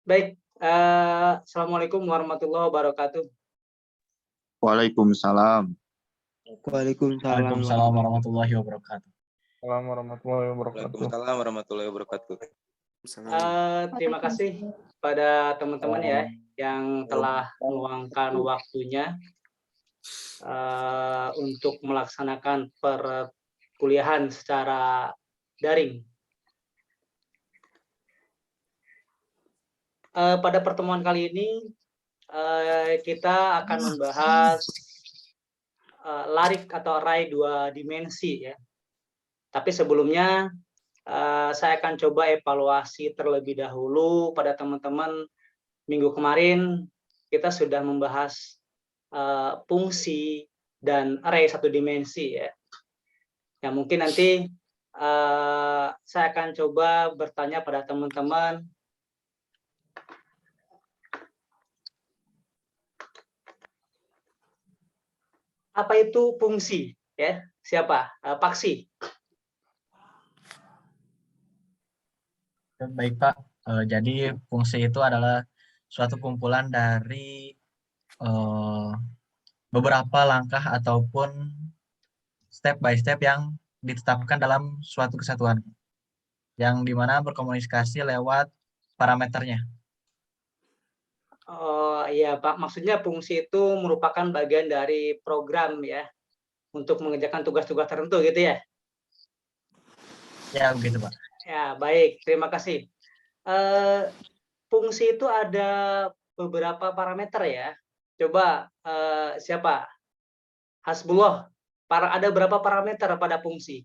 Baik, assalamualaikum warahmatullahi wabarakatuh. Waalaikumsalam. Waalaikumsalam Waalaikumsalam warahmatullahi wabarakatuh. Assalamualaikum warahmatullahi wabarakatuh. Waalaikumsalam warahmatullahi wabarakatuh. Terima kasih pada teman-teman ya yang telah meluangkan waktunya untuk melaksanakan perkuliahan secara daring. Pada pertemuan kali ini kita akan membahas larik atau array 2 dimensi ya. Tapi sebelumnya saya akan coba evaluasi terlebih dahulu pada teman-teman. Minggu kemarin kita sudah membahas fungsi dan array 1 dimensi ya. Ya mungkin nanti saya akan coba bertanya pada teman-teman apa itu fungsi ya? Siapa? Paksi. Baik Pak, jadi fungsi itu adalah suatu kumpulan dari beberapa langkah ataupun step by step yang ditetapkan dalam suatu kesatuan, yang dimana berkomunikasi lewat parameternya. Oh iya Pak, maksudnya fungsi itu merupakan bagian dari program ya, untuk mengerjakan tugas-tugas tertentu gitu ya? Ya begitu Pak. Ya baik, terima kasih. Fungsi itu ada beberapa parameter ya. Coba siapa? Hasbullah. Ada berapa parameter pada fungsi?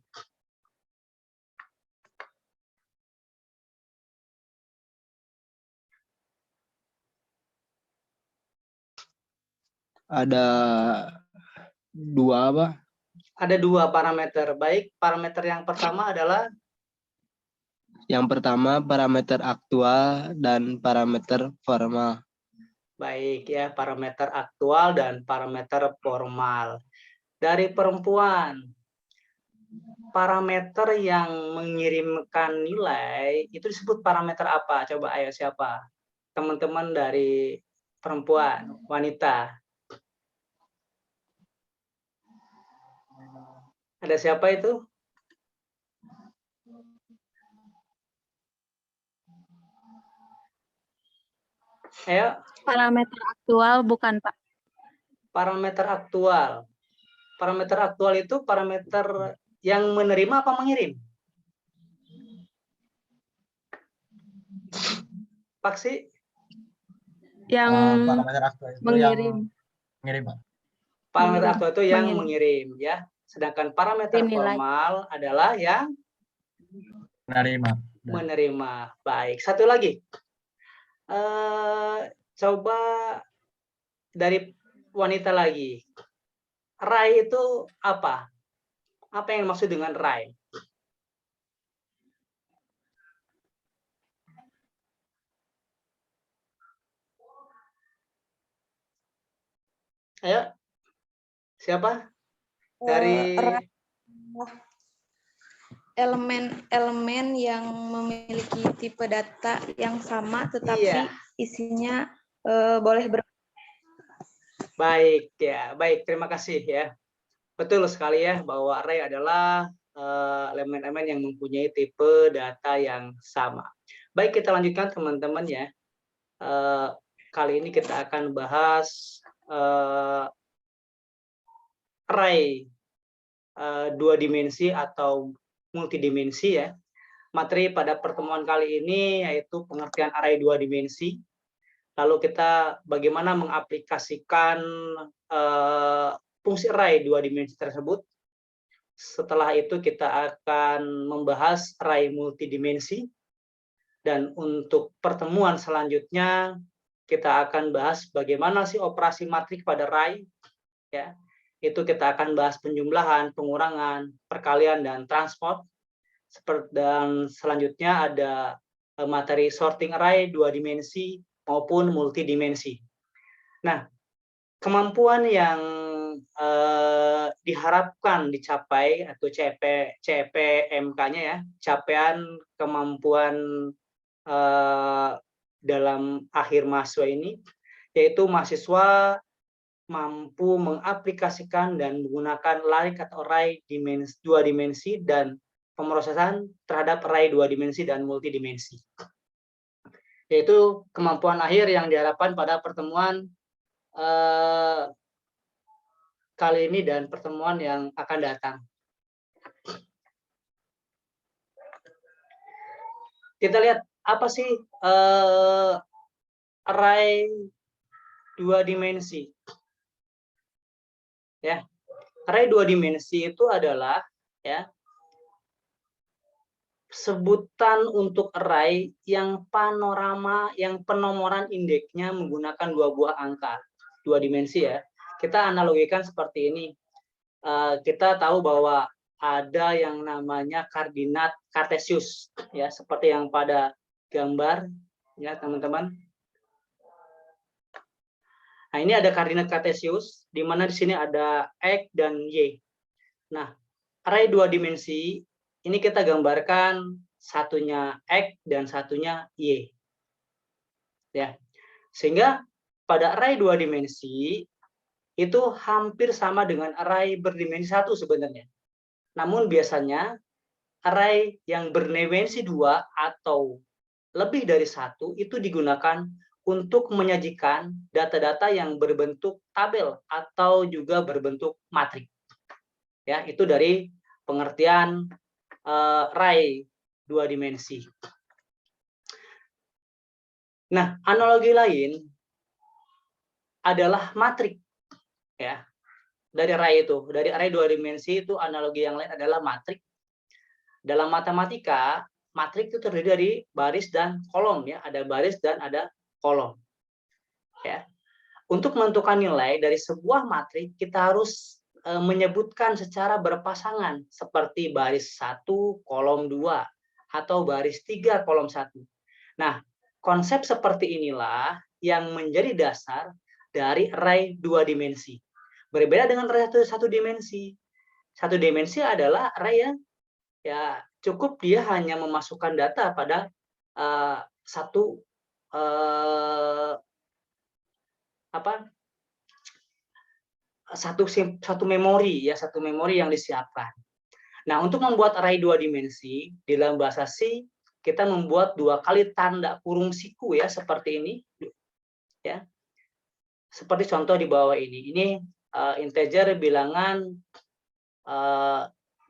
Ada 2 Pak. Ada 2 parameter. Baik, parameter yang pertama adalah Yang pertama parameter aktual dan parameter formal. baik ya, parameter aktual dan parameter formal. Dari perempuan, parameter yang mengirimkan nilai itu disebut parameter apa? Coba ayo siapa? Teman-teman dari perempuan, wanita. Ada siapa itu? Ayo. Parameter aktual bukan Pak? Parameter aktual. Parameter aktual itu parameter yang menerima apa mengirim? Paksi? Yang Parameter aktual itu mengirim. yang mengirim Pak. Parameter aktual itu yang mengirim ya. Sedangkan parameter formal adalah yang menerima. Baik, satu lagi. Coba dari wanita lagi. Rai itu apa? Apa yang maksud dengan rai? Ayo, siapa? Dari elemen-elemen yang memiliki tipe data yang sama tetapi isinya boleh Baik ya, baik, terima kasih ya. Betul sekali ya bahwa array adalah elemen-elemen yang mempunyai tipe data yang sama. Baik, kita lanjutkan teman-teman ya. Kali ini kita akan bahas array 2 dimensi atau multidimensi ya. Materi pada pertemuan kali ini yaitu pengertian array 2 dimensi. Lalu kita bagaimana mengaplikasikan fungsi array 2 dimensi tersebut. Setelah itu kita akan membahas array multidimensi. Dan untuk pertemuan selanjutnya kita akan bahas bagaimana sih operasi matrik pada array ya. Itu kita akan bahas penjumlahan, pengurangan, perkalian dan transport. Dan selanjutnya ada materi sorting array 2 dimensi maupun multidimensi. Nah, kemampuan yang diharapkan dicapai atau CPMK-nya ya, capaian kemampuan dalam akhir mahasiswa ini, yaitu mahasiswa mampu mengaplikasikan dan menggunakan like atau array dua dimensi dan pemrosesan terhadap array dua dimensi dan multidimensi. Yaitu kemampuan akhir yang diharapkan pada pertemuan kali ini dan pertemuan yang akan datang. Kita lihat apa sih array dua dimensi. Ya, array dua dimensi itu adalah ya sebutan untuk array yang panorama, yang penomoran indeksnya menggunakan dua buah angka, dua dimensi ya. Kita analogikan seperti ini. Kita tahu bahwa ada yang namanya koordinat kartesius ya, seperti yang pada gambar ya teman-teman. Nah, ini ada koordinat kartesius di mana di sini ada X dan Y. Nah, array dua dimensi ini kita gambarkan satunya X dan satunya Y. Ya. Sehingga pada array dua dimensi itu hampir sama dengan array berdimensi satu sebenarnya. Namun biasanya array yang berdimensi dua atau lebih dari satu itu digunakan untuk menyajikan data-data yang berbentuk tabel atau juga berbentuk matrik. Ya, itu dari pengertian array dua dimensi. Nah, analogi lain adalah matrik. Ya, dari array itu, dari array dua dimensi itu analogi yang lain adalah matrik. Dalam matematika, matrik itu terdiri dari baris dan kolom ya, ada baris dan ada kolom. Ya. Untuk menentukan nilai dari sebuah matrik, kita harus menyebutkan secara berpasangan seperti baris 1 kolom 2 atau baris 3 kolom 1. Nah, konsep seperti inilah yang menjadi dasar dari array dua dimensi. Berbeda dengan array satu dimensi. Satu dimensi adalah array yang ya cukup dia hanya memasukkan data pada satu memori ya, satu memori yang disiapkan. Nah, untuk membuat array dua dimensi di dalam bahasa C kita membuat dua kali tanda kurung siku ya, seperti ini ya. Seperti contoh di bawah ini. Ini integer bilangan 2,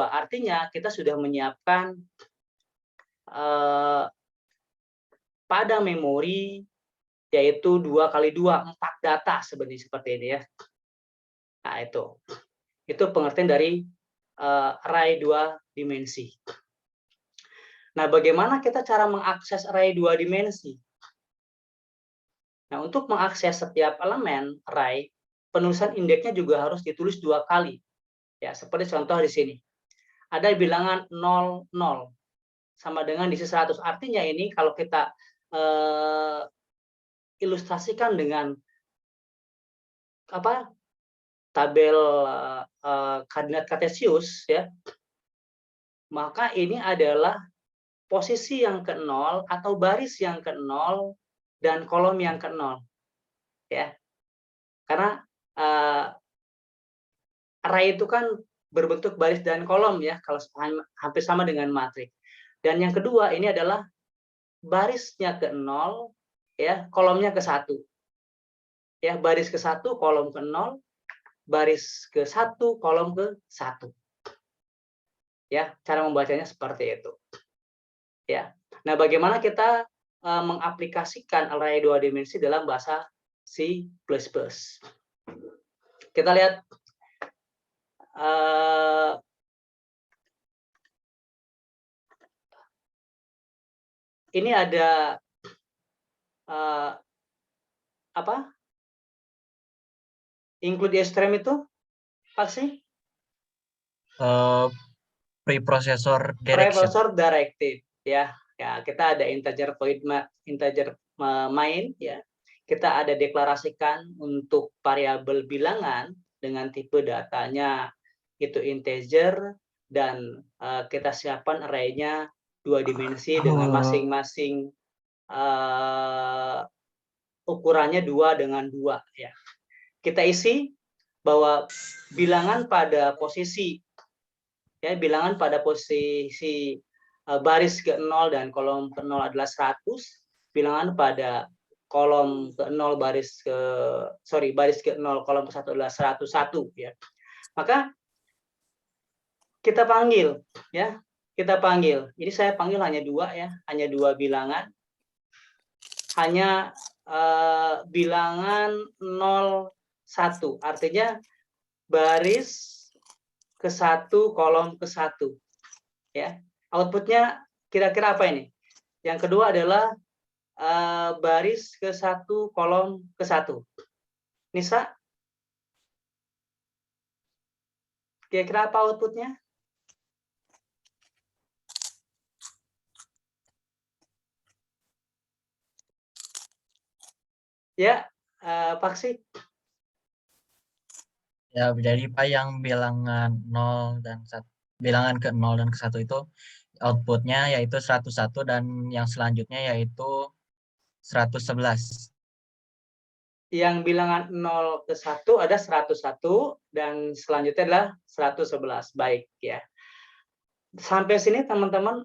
artinya kita sudah menyiapkan pada memori yaitu 2 kali 2, 4 data sebenarnya seperti ini ya. Nah, itu pengertian dari array dua dimensi. Nah, bagaimana kita cara mengakses array dua dimensi? Nah, untuk mengakses setiap elemen array, penulisan indeksnya juga harus ditulis 2 kali. Ya, seperti contoh di sini. Ada bilangan 0, 0 sama dengan diisi 100. Artinya ini kalau kita ilustrasikan dengan tabel koordinat kartesius ya, maka ini adalah posisi yang ke-0 atau baris yang ke-0 dan kolom yang ke-0 ya. Karena array itu kan berbentuk baris dan kolom ya, kalau hampir sama dengan matrik. Dan yang kedua ini adalah barisnya ke-0 ya, kolomnya ke-1. Ya, baris ke-1, kolom ke-0, baris ke-1, kolom ke-1. Ya, cara membacanya seperti itu. Ya. Nah, bagaimana kita mengaplikasikan array dua dimensi dalam bahasa C++? Kita lihat ini ada include stream itu pasti preprocessor directive ya. Ya, kita ada integer main ya. Kita ada deklarasikan untuk variabel bilangan dengan tipe datanya itu integer dan kita siapkan array-nya dua dimensi dengan masing-masing ukurannya 2 dengan 2 ya. Kita isi bahwa bilangan pada posisi baris ke-0 dan kolom ke-0 adalah 100, bilangan pada kolom ke-0 baris ke-0 kolom ke-1 adalah 101 ya. Maka kita panggil ya. Ini saya panggil hanya 2 ya, hanya 2 bilangan. Hanya bilangan 0, 1. Artinya baris ke-1 kolom ke-1 ya. Outputnya kira-kira apa ini? Yang kedua adalah baris ke-1 kolom ke-1. Nisa, kira-kira apa outputnya? Ya, Paksi. Ya, jadi Pak yang bilangan 0 dan 1, bilangan ke 0 dan ke 1 itu outputnya yaitu 101 dan yang selanjutnya yaitu 111. Yang bilangan 0 ke 1 ada 101 dan selanjutnya adalah 111. Baik ya. Sampai sini teman-teman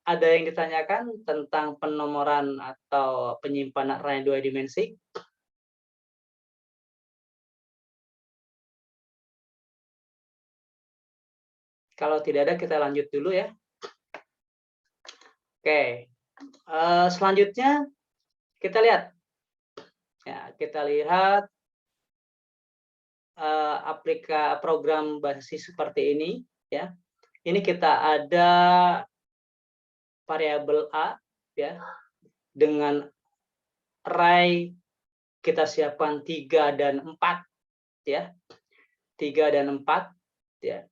ada yang ditanyakan tentang penomoran atau penyimpanan array 2 dimensi? Kalau tidak ada, kita lanjut dulu ya. Oke, selanjutnya kita lihat. Ya, kita lihat program basis seperti ini. Ya, ini kita ada variabel A, ya, dengan array kita siapkan 3 dan 4, ya, 3 dan 4, ya.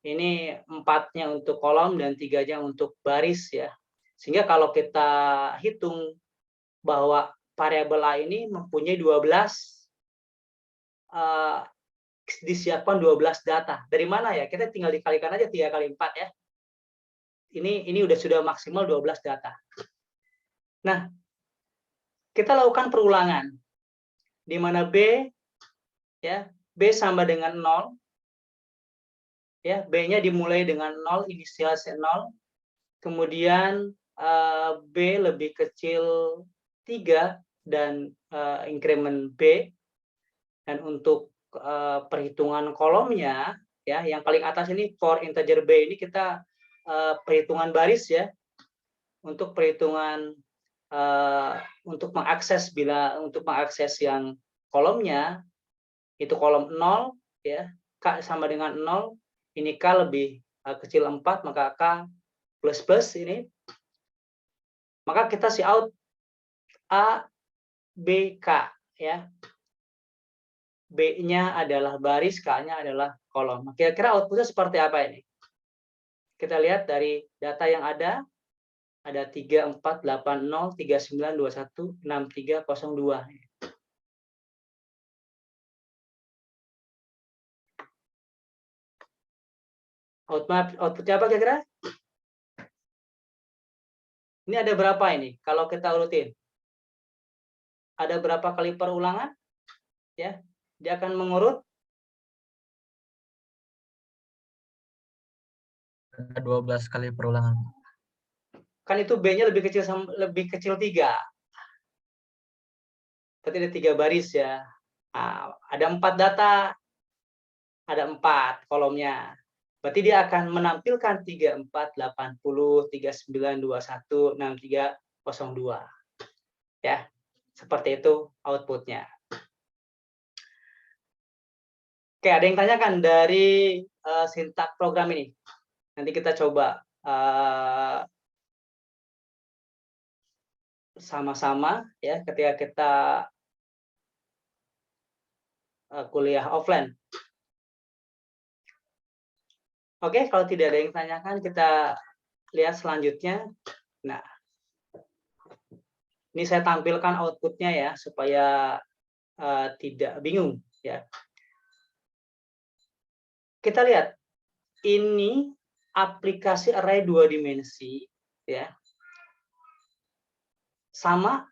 Ini 4-nya untuk kolom dan 3-nya untuk baris ya. Sehingga kalau kita hitung bahwa variabel A ini mempunyai 12 disiapkan 12 data. Dari mana ya? Kita tinggal dikalikan aja 3 kali 4 ya. Ini sudah maksimal 12 data. Nah, kita lakukan perulangan di mana B ya, B sama dengan 0. Ya, B-nya dimulai dengan 0, inisialisasi 0. Kemudian B lebih kecil 3 dan increment B. Dan untuk perhitungan kolomnya, ya, yang paling atas ini for integer B ini kita perhitungan baris ya. Untuk perhitungan untuk mengakses yang kolomnya itu kolom 0 ya, K sama dengan 0. Ini K lebih kecil 4, maka K plus ini. Maka kita out A, B, K ya. B-nya adalah baris, K-nya adalah kolom. Kira-kira outputnya seperti apa ini? Kita lihat dari data yang ada 3480, 3921, 6302. Outputnya apa kira-kira? Ini ada berapa ini? Kalau kita urutin, ada berapa kali perulangan? Ya, dia akan mengurut 12 kali perulangan. Kan itu B-nya lebih kecil 3. Berarti ada 3 baris ya. Nah, ada 4 data, ada 4 kolomnya. Berarti dia akan menampilkan 3480, 3921, 6302. Ya, seperti itu outputnya. Oke, ada yang tanyakan dari sintak program ini. Nanti kita coba sama-sama ya ketika kita kuliah offline. Oke, kalau tidak ada yang tanyakan, kita lihat selanjutnya. Nah, ini saya tampilkan outputnya ya, supaya tidak bingung ya. Kita lihat, ini aplikasi array 2 dimensi ya. sama,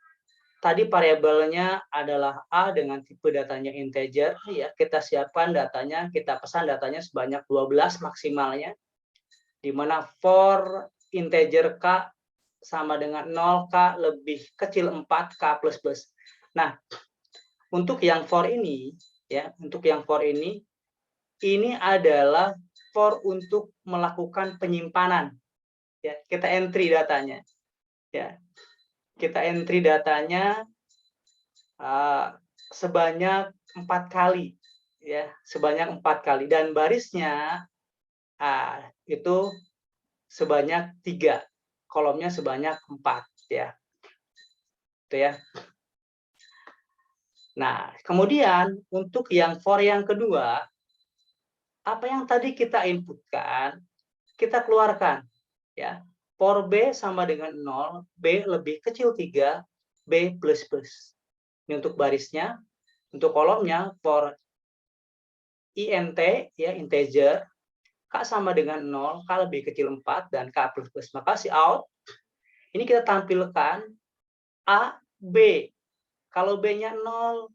tadi variabelnya adalah A dengan tipe datanya integer, ya. Kita siapkan datanya, kita pesan datanya sebanyak 12 maksimalnya, di mana for integer K sama dengan 0, K lebih kecil 4, K plus plus. Nah, untuk yang for ini, ya, untuk yang for ini adalah for untuk melakukan penyimpanan. Ya, kita entry datanya. Ya, kita entry datanya sebanyak 4 kali, ya, sebanyak 4 kali, dan barisnya itu sebanyak 3, kolomnya sebanyak 4, ya. Itu ya. Nah, kemudian untuk yang for yang kedua, apa yang tadi kita inputkan, kita keluarkan, ya. For B sama dengan 0, B lebih kecil 3, B plus plus. Ini untuk barisnya. Untuk kolomnya, for int, ya, integer, K sama dengan 0, K lebih kecil 4, dan K plus plus. Maka si out, ini kita tampilkan A, B. Kalau B-nya 0,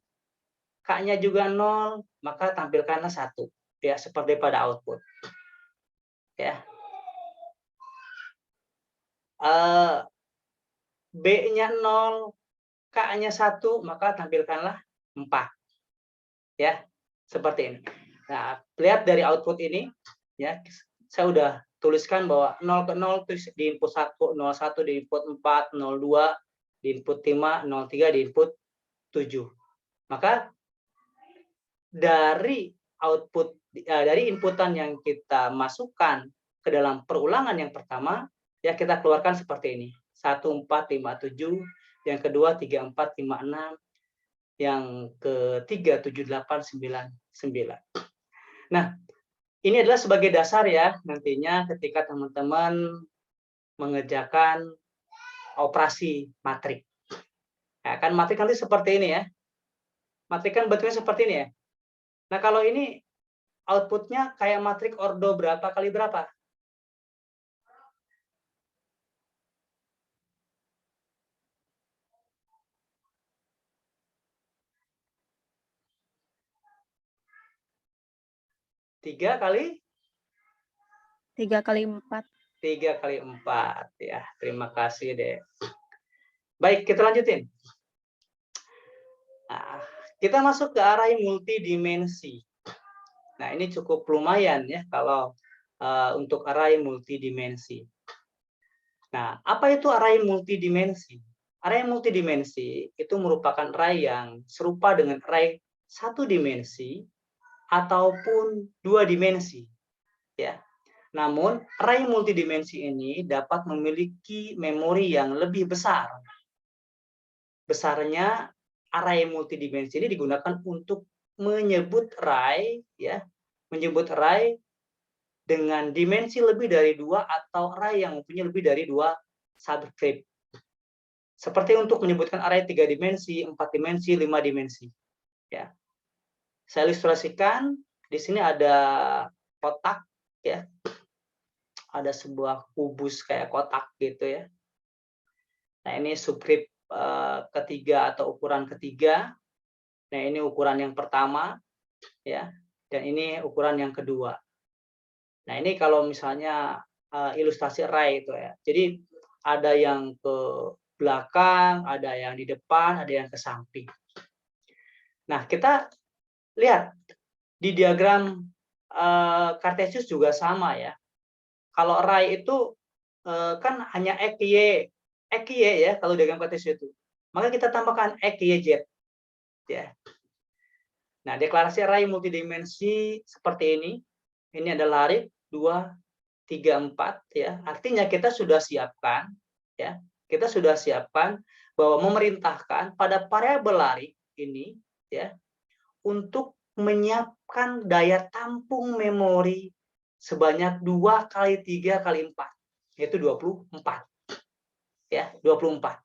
K-nya juga 0, maka tampilkanlah 1. Ya, seperti pada output. Ya. B-nya 0, K-nya 1, maka tampilkanlah 4. Ya, seperti ini. Nah, lihat dari output ini, ya, saya udah tuliskan bahwa 0 ke 0 di input 1, 01 di input 4, 02 di input 5, 03 di input 7. Maka dari output, dari inputan yang kita masukkan ke dalam perulangan yang pertama, ya, kita keluarkan seperti ini. 1457, yang kedua 3456, yang ketiga 7899. Nah, ini adalah sebagai dasar, ya, nantinya ketika teman-teman mengerjakan operasi matrik. Ya, kan matrik nanti seperti ini, ya. Matrik kan bentuknya seperti ini, ya. Nah, kalau ini outputnya kayak matrik ordo berapa kali berapa? Tiga kali 3 kali 4. 3 kali 4, ya. Terima kasih, deh. Baik, kita lanjutin. Nah, kita masuk ke array multidimensi. Nah, ini cukup lumayan, ya, kalau untuk array multidimensi. Nah, apa itu array multidimensi? Array multidimensi itu merupakan array yang serupa dengan array 1 dimensi ataupun 2 dimensi, ya. Namun, array multidimensi ini dapat memiliki memori yang lebih besar. Besarnya array multidimensi ini digunakan untuk menyebut array, ya, menyebut array dengan dimensi lebih dari 2 atau array yang mempunyai lebih dari 2 subscript. Seperti untuk menyebutkan array 3 dimensi, 4 dimensi, 5 dimensi. Ya. Saya ilustrasikan, di sini ada kotak, ya. Ada sebuah kubus kayak kotak gitu, ya. Nah, ini subscript ketiga atau ukuran ketiga. Nah, ini ukuran yang pertama, ya. Dan ini ukuran yang kedua. Nah, ini kalau misalnya ilustrasi array itu, ya. Jadi ada yang ke belakang, ada yang di depan, ada yang ke samping. Nah, kita lihat di diagram Cartesius juga sama, ya. Kalau array itu kan hanya XY, ya, kalau diagram Cartesius itu. Maka kita tambahkan XYZ, ya. Nah, deklarasi array multidimensi seperti ini. Ini adalah array 2, 3, 4, ya. Artinya kita sudah siapkan, ya. Kita sudah siapkan bahwa memerintahkan pada variabel array ini, ya, untuk menyiapkan daya tampung memori sebanyak 2 kali 3 kali 4, yaitu 24. Ya, 24.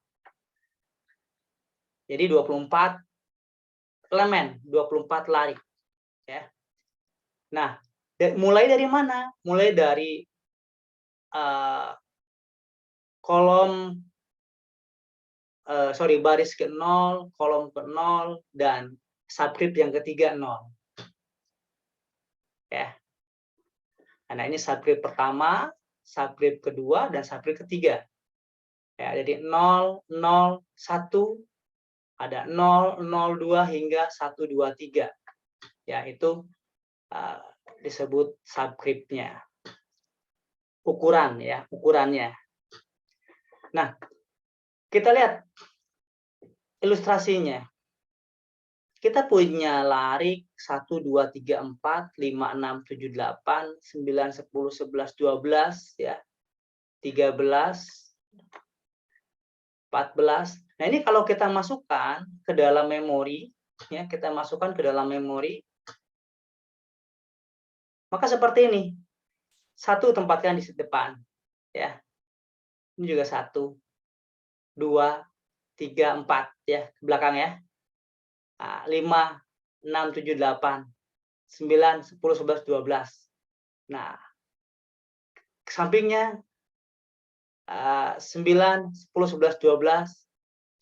Jadi 24 elemen, 24 lari, ya. Nah, mulai dari mana? Mulai dari kolom baris ke 0, kolom ke 0, dan subscript yang ketiga 0. Ya. Nah, ini subscript pertama, subscript kedua, dan subscript ketiga. Ya, jadi 0, 0, 1, ada 0, 02 hingga 123. Ya, itu disebut subscriptnya. Ukurannya. Nah, kita lihat ilustrasinya. Kita punya larik 1, 2, 3, 4, 5, 6, 7, 8, 9, 10, 11, 12, ya. 13, 14. Nah, ini kalau kita masukkan ke dalam memori, ya, kita masukkan ke dalam memori, maka seperti ini. 1 tempatkan di depan, ya. Ini juga 1, 2, 3, 4, ya, ke belakang ya. 5, 6, 7, 8, 9, 10, 11, 12. Nah, ke sampingnya 9, 10, 11, 12.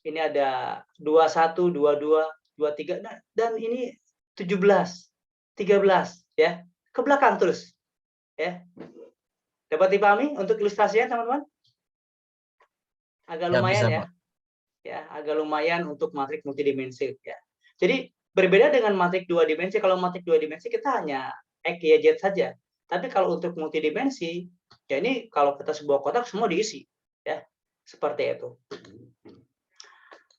Ini ada 21, 22, 23, dan ini 17, 13, ya. Ke belakang terus. Ya. Dapat dipahami untuk ilustrasinya, teman-teman? Agak Ya, lumayan bisa, ya. Pak. Ya, agak lumayan untuk matrik multidimensi ya. Jadi berbeda dengan matrik 2 dimensi. Kalau matrik 2 dimensi kita hanya X, Y, Z saja. Tapi kalau untuk multidimensi, ya ini kalau kita sebuah kotak semua diisi, ya. Seperti itu.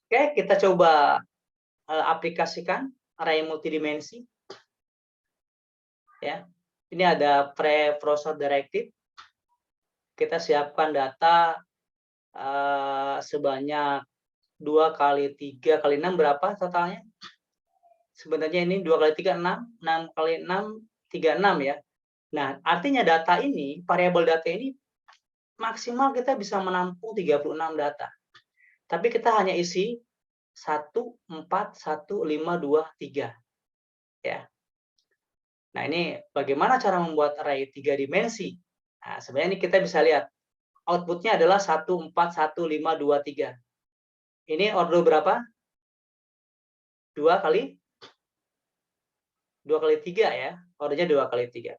Oke, kita coba aplikasikan array multidimensi. Ya. Ini ada pre-processor directive. Kita siapkan data sebanyak 2 kali 3 kali 6 berapa totalnya? Sebenarnya ini 2 kali 3, 6. 6 kali 6, 36 ya. Nah, artinya data ini, variabel data ini maksimal kita bisa menampung 36 data. Tapi kita hanya isi 1, 4, 1, 5, 2, 3. Ya. Nah, ini bagaimana cara membuat array 3 dimensi? Nah, sebenarnya ini kita bisa lihat. Outputnya adalah 1, 4, 1, 5, 2, 3. Ini order berapa? 2 kali 3 ya. Ordernya 2 kali 3.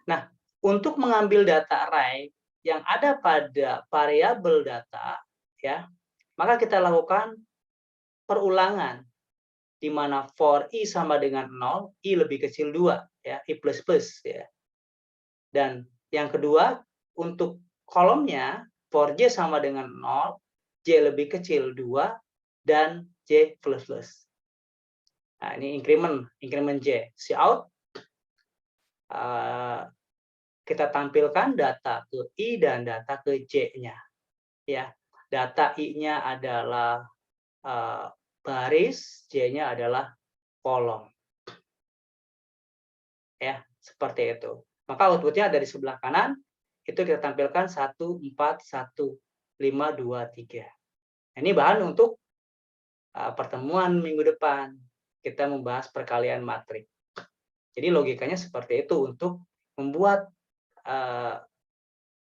Nah, untuk mengambil data array yang ada pada variabel data, ya, maka kita lakukan perulangan, di mana for i sama dengan 0, i lebih kecil 2, ya, i plus plus, ya. Dan yang kedua, untuk kolomnya, for j sama dengan 0, j lebih kecil 2, dan j plus plus. Nah, ini increment j. Cout, kita tampilkan data ke i dan data ke j-nya. Ya, data i-nya adalah baris, j-nya adalah kolom. Ya, seperti itu. Maka outputnya dari sebelah kanan itu kita tampilkan 1, 4, 1, 5, 2, 3. Ini bahan untuk pertemuan minggu depan. Kita membahas perkalian matrik. Jadi logikanya seperti itu untuk membuat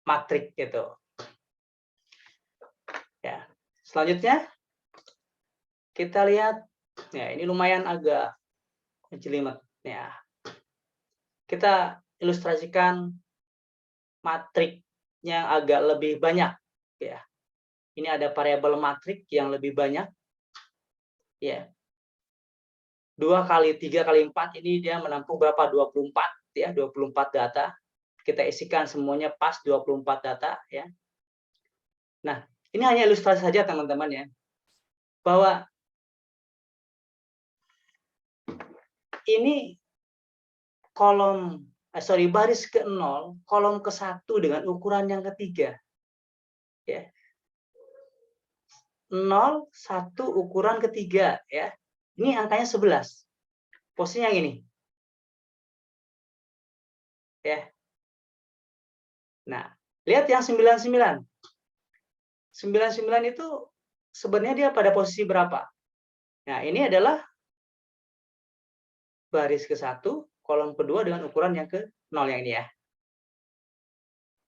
matrik gitu. Ya. Selanjutnya kita lihat, ya ini lumayan agak jelimet. Ya. Kita ilustrasikan matrik yang agak lebih banyak. Ya. Ini ada variabel matrik yang lebih banyak. Ya. 2 kali 3 kali 4 ini dia menampung berapa? 24 ya, 24 data. Kita isikan semuanya pas 24 data ya. Nah, ini hanya ilustrasi saja teman-teman ya. Bahwa ini baris ke 0, kolom ke 1 dengan ukuran yang ketiga. Ya. 0, 1 ukuran ketiga ya. Ini angkanya 11. Posisinya yang ini. Ya. Nah, lihat yang 99. 99 itu sebenarnya dia pada posisi berapa? Nah, ini adalah baris ke 1, kolom kedua dengan ukuran yang ke 0 yang ini ya.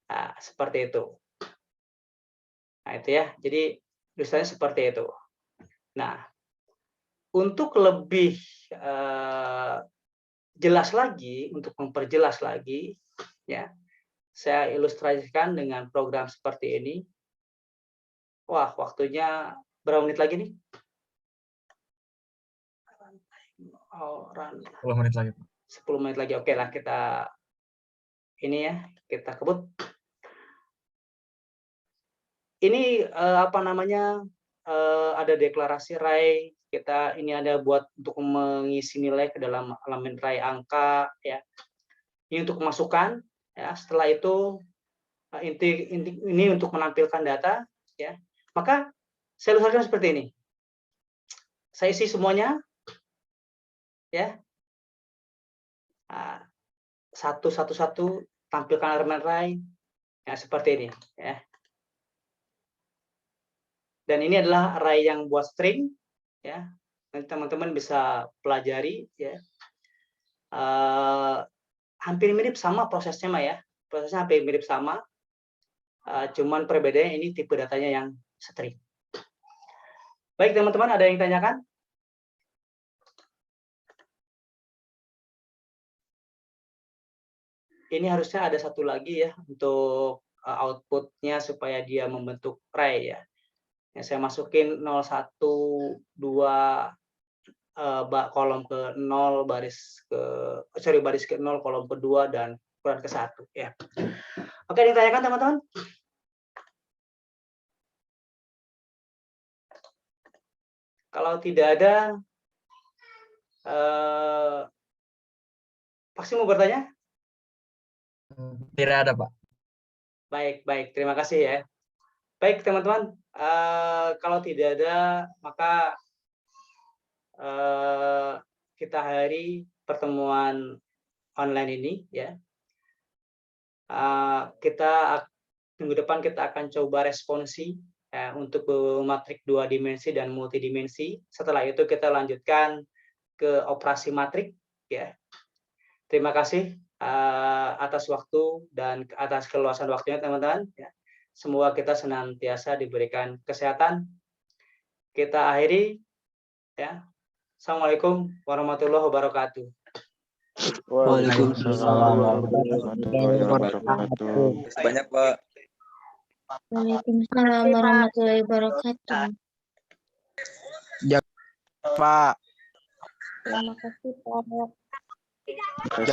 Nah, seperti itu. Nah, itu ya. Jadi Misalnya seperti itu. Nah, untuk lebih jelas lagi, untuk memperjelas lagi, ya, saya ilustrasikan dengan program seperti ini. Wah, waktunya berapa menit lagi nih? 10 menit lagi. 10 menit lagi. Oke lah, kita ini ya, kita kebut. Ini apa namanya? Ada deklarasi RAI. Kita ini ada buat untuk mengisi nilai ke dalam elemen RAI angka ya. Ini untuk masukan ya. Setelah itu inti ini untuk menampilkan data ya. Maka saya ilustrasikan seperti ini. Saya isi semuanya ya. Satu tampilkan elemen RAI ya, seperti ini ya. Dan ini adalah array yang buat string, ya. Nanti teman-teman bisa pelajari, ya. Hampir mirip sama prosesnya, Mbak, ya. Prosesnya hampir mirip sama, cuman perbedaannya ini tipe datanya yang string. Baik, teman-teman, ada yang tanyakan? Ini harusnya ada satu lagi ya untuk outputnya supaya dia membentuk array ya. Yang saya masukin 0, 1, 2 kolom ke 0 baris ke 0 kolom kedua dan ukuran ke 1 ya. Oke, ditanyakan teman-teman? Kalau tidak ada pasti mau bertanya? Tidak ada, Pak. Baik, terima kasih ya. Baik, teman-teman, kalau tidak ada, maka kita akhiri pertemuan online ini ya. Minggu depan kita akan coba responsi ya, untuk matrik 2 dimensi dan multidimensi. Setelah itu kita lanjutkan ke operasi matrik ya. Terima kasih atas waktu dan atas keluasan waktunya teman-teman ya. Semoga kita senantiasa diberikan kesehatan. Kita akhiri ya. Assalamualaikum warahmatullahi wabarakatuh. Waalaikumsalam warahmatullahi wabarakatuh. Banyak, Pak. Waalaikumsalam warahmatullahi wabarakatuh. Pak. Terima kasih, Pak.